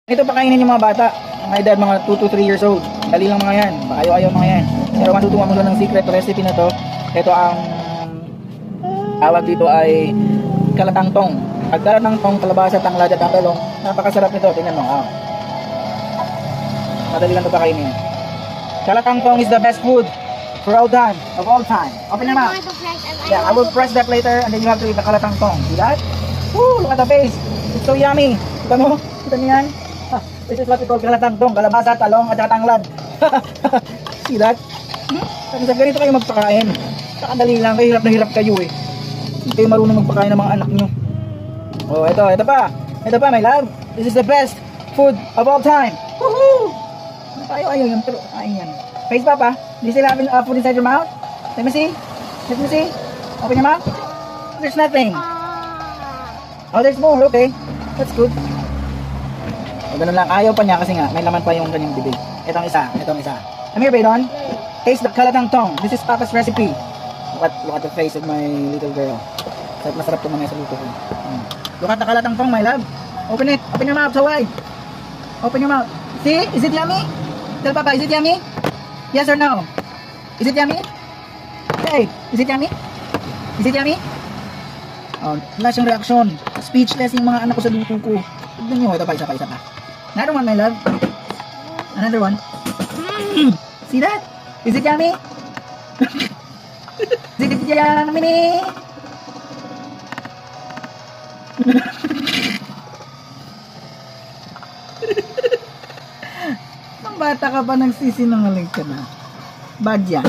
Ito pakainin yung mga bata, mga edad mga 2 to 3 years old. Dali lang mga yan, ayaw mga yan. Pero matutuwa mo lang ng secret recipe na to. Ito ang tawag dito ay kalatangtong. Pag kalatangtong, kalabasa, tanglad at talong, napakasarap nito. Tingnan mo. Madali lang ito pakainin. Kalatangtong is the best food for all time, of all time. Open your mouth. Yeah, I will press that later and then you have to eat the kalatangtong. See that? Woo, look at the face. It's so yummy. Kita mo? Kita mo yan? This is what we call kalatangtong, kalabasa, talong, at tanglad. See that? Kasi sa ganito kayo magpakain. Sakadali lang, kayo hirap na hirap kayo eh. Hindi kayo marunong magpakain ng mga anak nyo. Oh, ito pa. Ito pa, my love. This is the best food of all time. Woohoo! Ayaw yan, pero kain yan. Face papa, do you still have food inside your mouth? Let me see. Let me see. Open your mouth. There's nothing. Oh, there's more. Okay. That's good. O, ganun lang. Ayaw pa niya kasi nga may laman pa yung kanyang bibig. Itong isa. Come here, Baydon. Taste the kalatangtong. This is Papa's recipe. Look at the face of my little girl. Masarap ito mga sa luto ko. Look at the kalatangtong, my love. Open it. Open your mouth so wide. Open your mouth. See? Is it yummy? Tell Papa, is it yummy? Yes or no? Is it yummy? Hey, is it yummy? Is it yummy? Oh, wala siyang reaction. Speechless yung mga anak ko sa luto ko. Tignan nyo. Ito pa, isa pa. Another one, my love. Another one. See that? Is it yummy? Is it yummy? Nang bata ka pa, nagsisinungaling ka na. Bad yan.